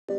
G'day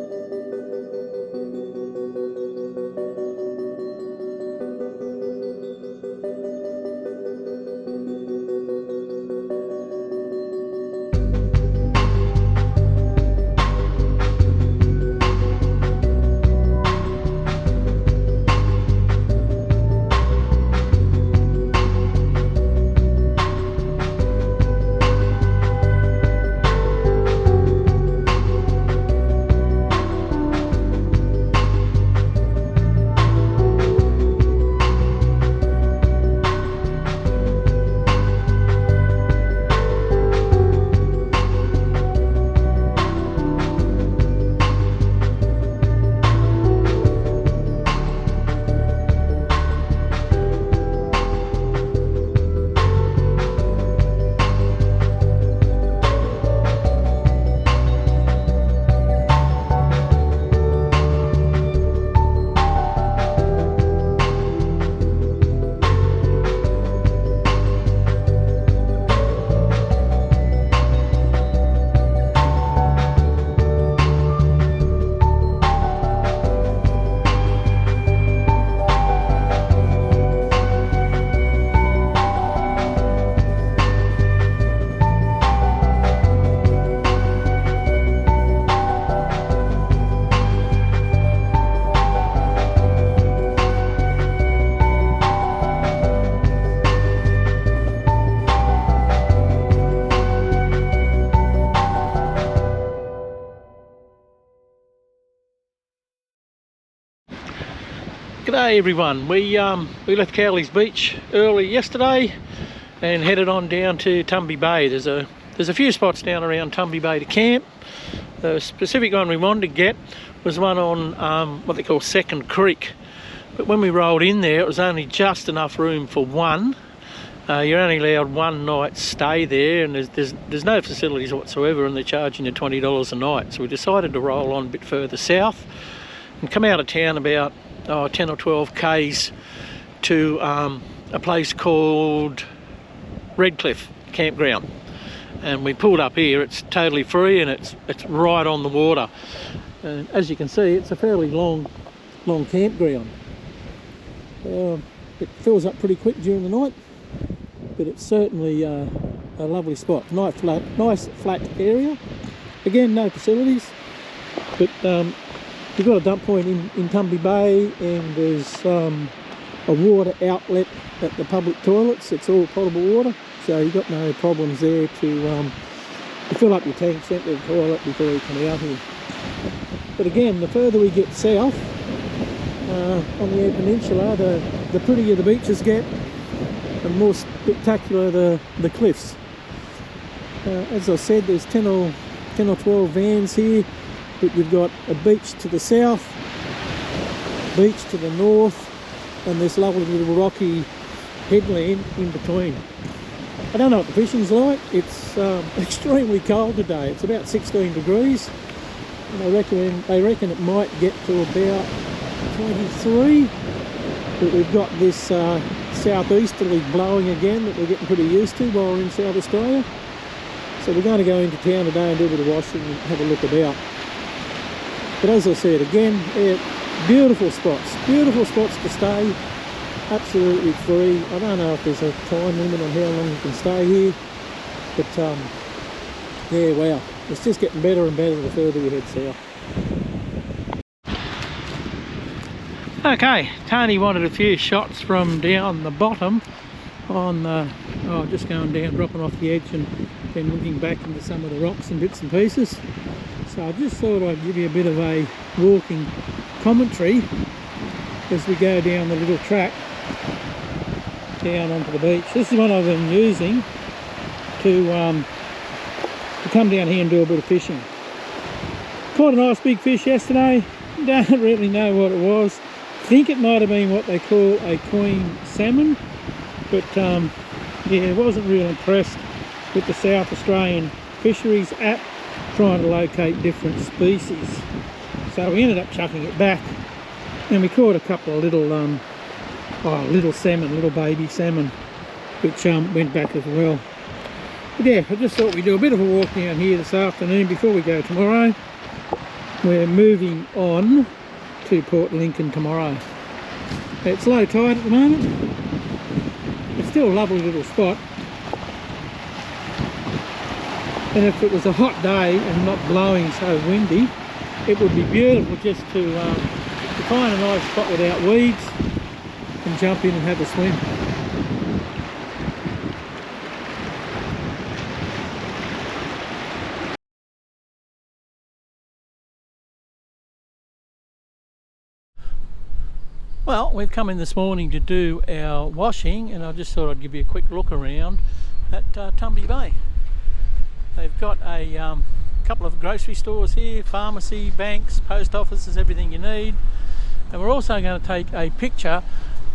everyone, we left Cowleys Beach early yesterday and headed on down to Tumby Bay. There's a few spots down around Tumby Bay to camp. The specific one we wanted to get was one on what they call Second Creek, but when we rolled in there it was only just enough room for one. You're only allowed one night stay there, and there's no facilities whatsoever, and they're charging you $20 a night. So we decided to roll on a bit further south and come out of town about 10 or 12 k's to a place called Redcliffe Campground, and we pulled up here. It's totally free and it's right on the water, and as you can see it's a fairly long campground. It fills up pretty quick during the night, but it's certainly a lovely spot. Nice flat area. Again, no facilities, but you've got a dump point in Tumby Bay, and there's a water outlet at the public toilets. It's all potable water, so you've got no problems there to fill up your tanks, empty the toilet before you come out here. But again, the further we get south on the Eyre Peninsula, the prettier the beaches get, and the more spectacular the cliffs. As I said, there's 10 or 12 vans here, but you've got a beach to the south, beach to the north, and this lovely little rocky headland in between. I don't know what the fishing's like. It's extremely cold today. It's about 16 degrees, and they reckon it might get to about 23, but we've got this southeasterly blowing again that we're getting pretty used to while we're in South Australia. So we're going to go into town today and do a bit of washing and have a look about. But as I said, again, beautiful spots to stay, absolutely free. I don't know if there's a time limit on how long you can stay here, but yeah, wow, it's just getting better and better the further we head south. Okay, Tony wanted a few shots from down the bottom on just going down, dropping off the edge and then looking back into some of the rocks and bits and pieces. So I just thought I'd give you a bit of a walking commentary as we go down the little track down onto the beach. This is one I've been using to come down here and do a bit of fishing. Caught a nice big fish yesterday. Don't really know what it was. I think it might have been what they call a queen salmon, but yeah, wasn't real impressed with the South Australian Fisheries app trying to locate different species. So we ended up chucking it back, and we caught a couple of little little baby salmon, which went back as well. But yeah, I just thought we'd do a bit of a walk down here this afternoon before we go tomorrow, we're moving on to Port Lincoln tomorrow. It's low tide at the moment. It's still a lovely little spot. And if it was a hot day and not blowing so windy, it would be beautiful just to find a nice spot without weeds and jump in and have a swim. Well, we've come in this morning to do our washing, and I just thought I'd give you a quick look around at Tumby Bay. They've got a couple of grocery stores here, pharmacy, banks, post offices, everything you need. And we're also going to take a picture,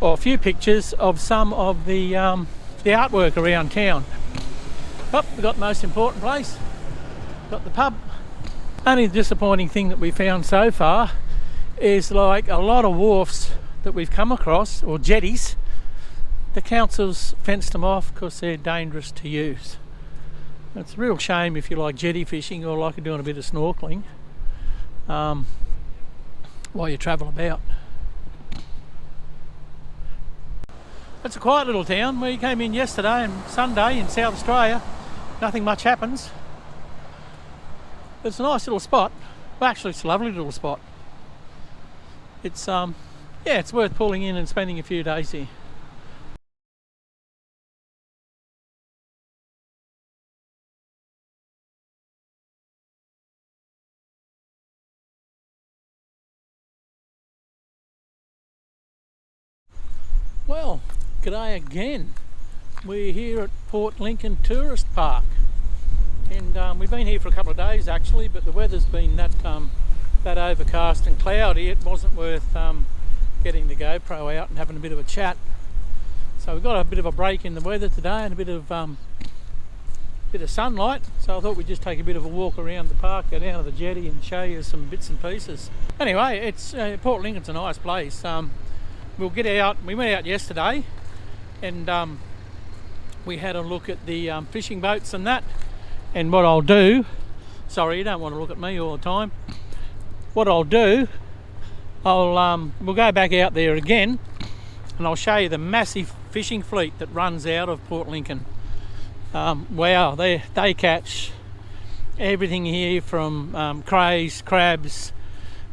or a few pictures, of some of the artwork around town. Oh, we've got the most important place, got the pub. Only the disappointing thing that we found so far is, like a lot of wharfs that we've come across, or jetties, the council's fenced them off because they're dangerous to use. It's a real shame if you like jetty fishing or like doing a bit of snorkeling while you travel about. It's a quiet little town. We came in yesterday and Sunday in South Australia. Nothing much happens. It's a nice little spot. Well, actually it's a lovely little spot. It's yeah, it's worth pulling in and spending a few days here. Well, g'day again. We're here at Port Lincoln Tourist Park, and we've been here for a couple of days actually, but the weather's been that overcast and cloudy. It wasn't worth getting the GoPro out and having a bit of a chat. So we've got a bit of a break in the weather today and a bit of sunlight. So I thought we'd just take a bit of a walk around the park, go down to the jetty and show you some bits and pieces. Anyway, it's Port Lincoln's a nice place. We'll get out. We went out yesterday and we had a look at the fishing boats and that. And what I'll do, sorry, you don't want to look at me all the time. What I'll do, we'll go back out there again and I'll show you the massive fishing fleet that runs out of Port Lincoln. Wow, they catch everything here from crays, crabs.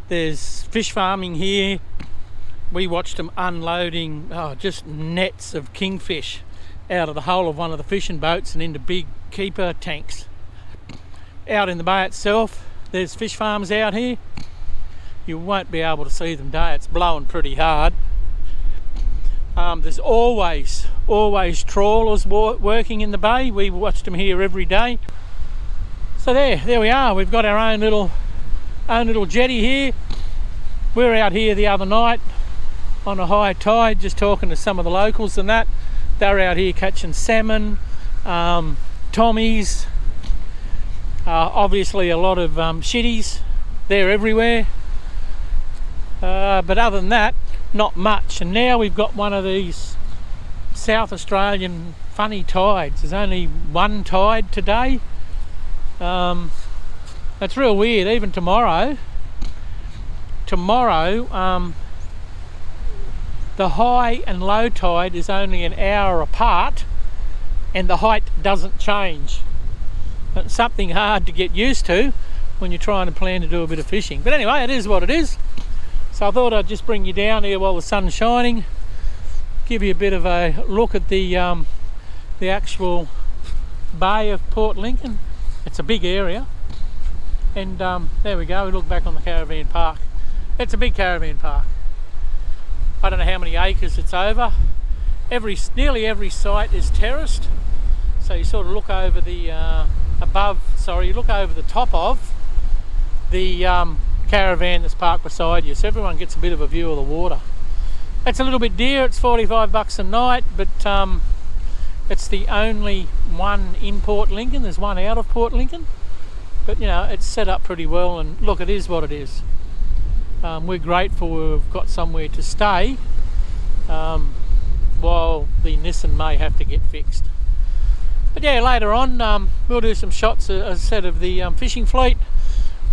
There's fish farming here. We watched them unloading just nets of kingfish out of the hull of one of the fishing boats and into big keeper tanks. Out in the bay itself, there's fish farms out here. You won't be able to see them today, it's blowing pretty hard. There's always trawlers working in the bay. We watched them here every day. So there we are. We've got our own little jetty here. We were out here the other night on a high tide, just talking to some of the locals and that. They're out here catching salmon, tommies, obviously a lot of shitties. They're everywhere. But other than that, not much. And now we've got one of these South Australian funny tides. There's only one tide today. That's real weird. Even tomorrow, the high and low tide is only an hour apart and the height doesn't change. It's something hard to get used to when you're trying to plan to do a bit of fishing. But anyway, it is what it is. So I thought I'd just bring you down here while the sun's shining, give you a bit of a look at the actual bay of Port Lincoln. It's a big area. And there we go, we look back on the caravan park. It's a big caravan park. I don't know how many acres it's over. Nearly every site is terraced. So you sort of look over the you look over the top of the caravan that's parked beside you, so everyone gets a bit of a view of the water. It's a little bit dear, it's $45 a night, but it's the only one in Port Lincoln. There's one out of Port Lincoln, but you know, it's set up pretty well, and look, it is what it is. We're grateful we've got somewhere to stay while the Nissan may have to get fixed. But yeah, later on we'll do some shots, as I said, of the fishing fleet.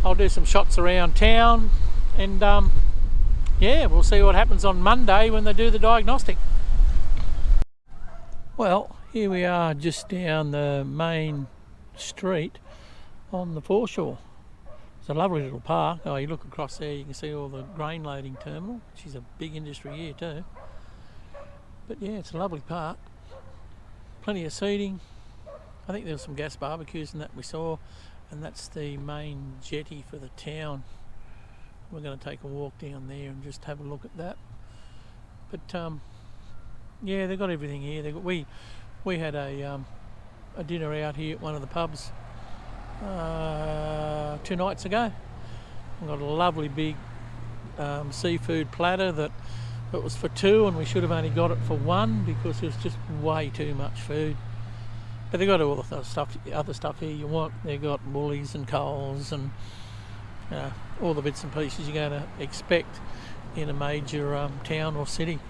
I'll do some shots around town, and yeah, we'll see what happens on Monday when they do the diagnostic. Well, here we are just down the main street on the foreshore. It's a lovely little park. Oh, you look across there, you can see all the grain loading terminal, which is a big industry here too. But yeah, it's a lovely park. Plenty of seating. I think there was some gas barbecues and that we saw, and that's the main jetty for the town. We're going to take a walk down there and just have a look at that. But yeah, they've got everything here. We had a dinner out here at one of the pubs 2 nights ago. We got a lovely big seafood platter that it was for 2, and we should have only got it for 1 because it was just way too much food. But they've got all the other stuff here you want. They've got Woolies and Coles and all the bits and pieces you're going to expect in a major town or city.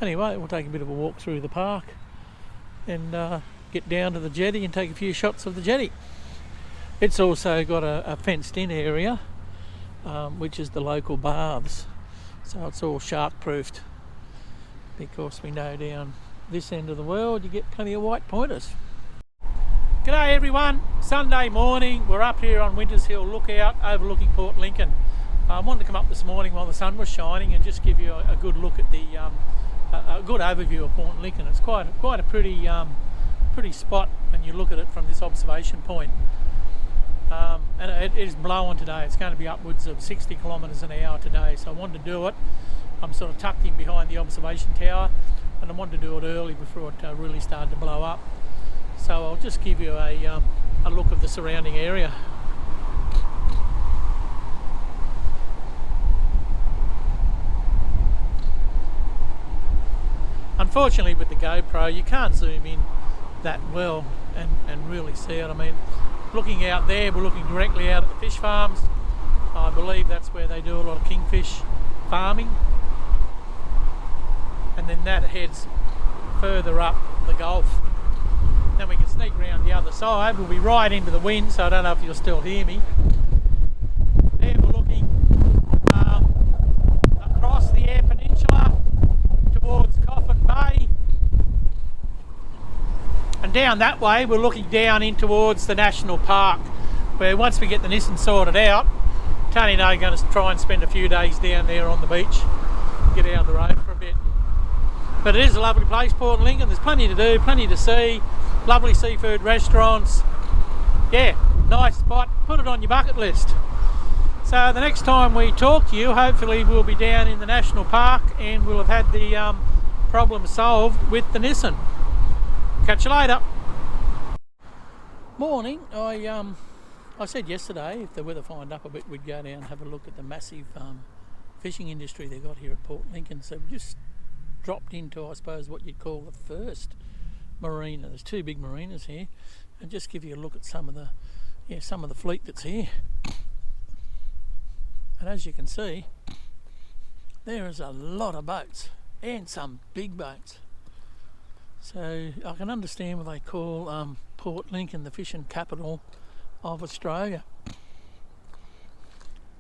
Anyway, we'll take a bit of a walk through the park and get down to the jetty and take a few shots of the jetty. It's also got a fenced-in area, which is the local baths. So it's all shark-proofed, because we know down this end of the world you get plenty of white pointers. G'day everyone, Sunday morning. We're up here on Winters Hill Lookout overlooking Port Lincoln. I wanted to come up this morning while the sun was shining and just give you a good look at a good overview of Port Lincoln. It's quite a pretty spot when you look at it from this observation point. And it is blowing today. It's going to be upwards of 60 kilometres an hour today, so I wanted to do it. I'm sort of tucked in behind the observation tower, and I wanted to do it early before it really started to blow up. So I'll just give you a look of the surrounding area. Unfortunately with the GoPro you can't zoom in that well and really see it. I mean, looking out there, we're looking directly out at the fish farms. I believe that's where they do a lot of kingfish farming. And then that heads further up the Gulf. Then we can sneak around the other side. We'll be right into the wind, so I don't know if you'll still hear me. There we're looking across the Eyre Peninsula towards Coffin Bay. And down that way we're looking down in towards the National Park, where once we get the Nissan sorted out, Tony and I are going to try and spend a few days down there on the beach, get out of the road for a bit. But it is a lovely place, Port Lincoln. There's plenty to do, plenty to see, lovely seafood restaurants. Yeah, nice spot. Put it on your bucket list. So the next time we talk to you, hopefully we'll be down in the National Park and we'll have had the problem solved with the Nissan. Catch you later. Morning. I said yesterday if the weather fined up a bit we'd go down and have a look at the massive fishing industry they got here at Port Lincoln. So we just dropped into, I suppose, what you'd call the first marina. There's 2 big marinas here, and just give you a look at some of the fleet that's here. And as you can see, there is a lot of boats and some big boats. So I can understand what they call Port Lincoln the fishing capital of Australia.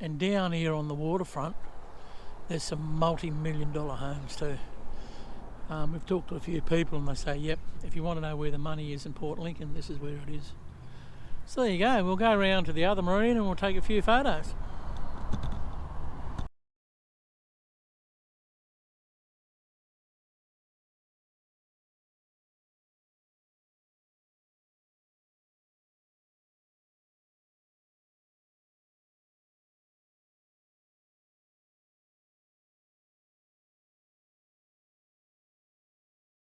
And down here on the waterfront there's some multi-million-dollar homes too. We've talked to a few people and they say, yep, if you want to know where the money is in Port Lincoln, this is where it is. So there you go, we'll go around to the other marina and we'll take a few photos.